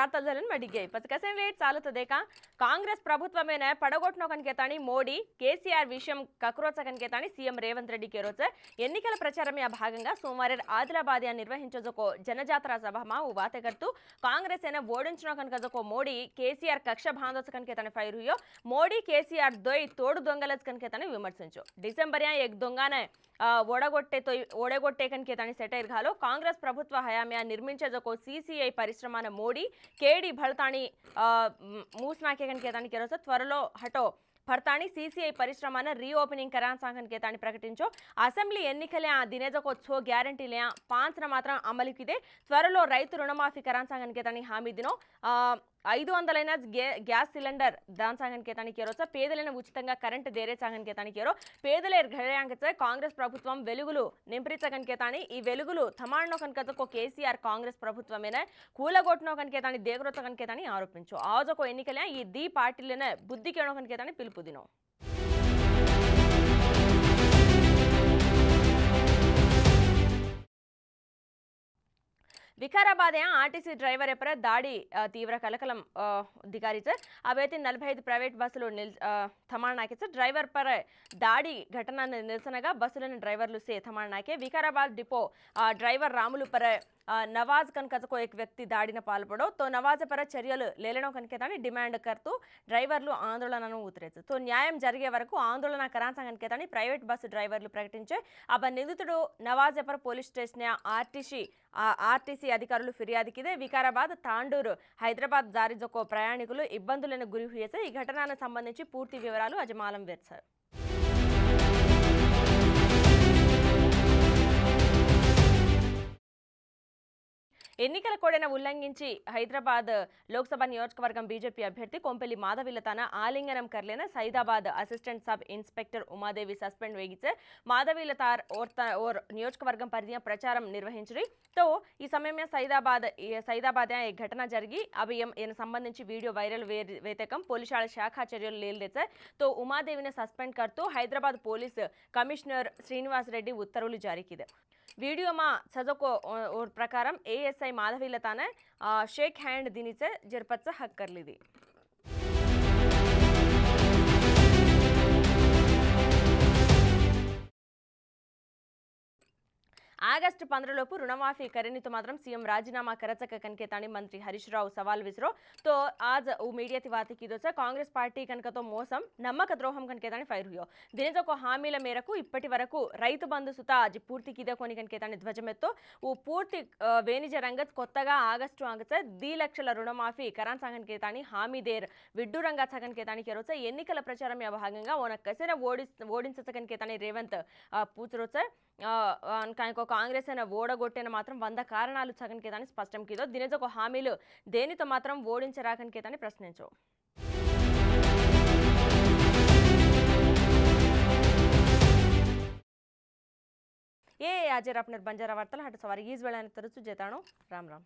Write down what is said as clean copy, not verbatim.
वार्ता झाली मडिगे पचकसेन रेट चालुತ್ತದೆ का कांग्रेस ప్రభుత్వమేన పడగొట్టిన కనికేతాని మోడీ కేసీఆర్ విషయం కక్రోచ కనికేతాని సీఎం రేవంత్ రెడ్డి కేరోచ ఎన్నికల ప్రచారం యా భాగంగా సోమవారం ఆదిలాబాద్ యా నిర్వహించజకో జనజాతర సభమా వాతే करतू कांग्रेस ఏన ఓడించిన కనికజకో మోడీ కేసీఆర్ కక్ష బాంధోచ కనికేతాని ఫైర్ हुयो మోడీ కేసీఆర్ దోయ్ తోడు దొంగలచ కనికేతాని విమర్శించో డిసెంబర్ యా एक దొంగనే ओडगोट्टे कनकेतानी सेटैर घालो कांग्रेस प्रभुत्व हयाम्या निर्मिंचजको सीसीआई परिश्रमान मोडी केडी भळताणी मूसनाके कनकेतानी केरोस त्वरलो हटो भरताणी सीसीआई परिश्रमान रीओपनिंग करांसांगनकेतानी प्रकटिंचो असेंब्ली एन्निकले आ दिनेजको 6 ग्यारंटीले 5 न मात्र अमलुकिदे त्वरलो रैतु ऋणमाफी करांसांगनकेतानी हामी दिनो 500 గ్యాస్ సిలిండర్ దాన్ సంగన్కేతాని కేరోస పేదలైన ఉచితంగా కరెంట్ దేరే సంగన్కేతాని కేరో పేదలే ఘడయాంగచ కాంగ్రెస్ ప్రభుత్వం వెలుగులు నింప్రిచగన్కేతాని ఈ వెలుగులు తమాణ్నో కన్కజకో కేసీఆర్ కాంగ్రెస్ ప్రభుత్వమేన కూలగొట్నో కన్కేతాని దేగరోచ కన్కేతాని ఆరోపించో ఆజకో ఎన్నికలే ఈ ది పార్టీలనే బుద్ధి కేణో కన్కేతాని పిలుపు దినో विकाराबाद आरटीसी ड्राइवर पर दाड़ी तीव्र कलकलम दिगारी अब 45 प्రైవేట్ బస్సులు थमाणाके ड्राइवर पर दाड़ी घटना निरसनगा बस्सुलन ड्राइवर्लु से थमाणाके विकाराबाद डिपो ड्राइवर रामुलु पर नवाज कनकजको एक व्यक्ति दाड़ीन पाल्पडो तो नवाज पर चर्यलु लेलेनो कनकेतानी डिमांड करतू ड्राइवर्लु आंदोलननु उतरेचु तो न्यायं जरिगे वरकु आंदोलन करांसा कनकेतानी प्రైవేట్ बस्సు ड्राइवर्लु प्रकटिंचे अब निंदितुडु नवाज पर पोलीस स्टेशन आरटीसी अधिकारुलु फिर्यादिकिदे विकाराबाद तांडूरु हैदराबाद दारिजको प्रयाणिकुलु इब्बंदुलनु गुरि हुयेसे ई घटनानु संबंधिंచి పూర్తి వివరాలు అజమాలం వేర్చారు ఎన్నికల కోడెన ఉల్లంఘించి హైదరాబాద్ లోక్సభ నియోజకవర్గం బీజేపీ అభ్యర్థి కొంపెల్లి మాధవిల తన ఆలింగనం కర్లేన Saidabad assistant sub inspector Umadevi suspend వేగిचे माधवील तार और नियोजकवर्गं परिधि प्रचार निर्वहिंचरी तो ఈ సమయమే సైదాబాద్ एक घटना జరిగి అవి సంబంధించి వీడియో వైరల్ వేతకం పోలీసుల శాఖ చర్యలు లేల్దేచే तो ఉమాదేవిని సస్పెండ్ करतू हैदराबाद पुलिस कमिश्नर श्रीनिवास रेड्डी उत्तर्वुलु जारी किदे वीडियो में सजको और प्रकार एएसआई माधवीलताने शेक हैंड दिनीचे जरपच हक करलिदी आगस्ट 15 लोपु ऋणमाफी करेनी तो मात्रम सीएम राजीनामा करचक कनकेतानी मंत्री हरीश राव सवाल विसरो तो आज मीडिया तिवाती की दोसे कांग्रेस पार्टी कनकतो मोसम नम्मक द्रोहम कनकेतानी फैर हुयो दिनेजको हामीల మేరకు ఇప్పటి వరకు రైతు బంధు సుత అజి పూర్తి కిదే కోని కనకేతాని ధ్వజమెత్తో ఓ పూర్తి వేనిజ రంగత్ కొత్తగా ఆగస్టు అంగచ 2 లక్షల రుణమాఫీ కరాన్ సంగన్కేతాని హామీ దేర్ విడ్డు రంగా సగన్కేతాని కేరోచ ఎన్నికల ప్రచారం యా భాగంగా ఓన కసెన ఓడించకన్కేతాని రేవంత్ పూచరోచ కాంకో కాంగ్రెస్ అయిన ఓడగొట్టేన మాత్రం 100 కారణాలు సగన్కేతాని స్పష్టం కిదో దినేజకు హామీలు దేనితో మాత్రం ఓడించరాకన్కేతాని ప్రశ్నించో ये आज अपने बंजारा वार्ता हट सवारी ఈజ్ వేళని తరచు చేతాను రామ్ రామ్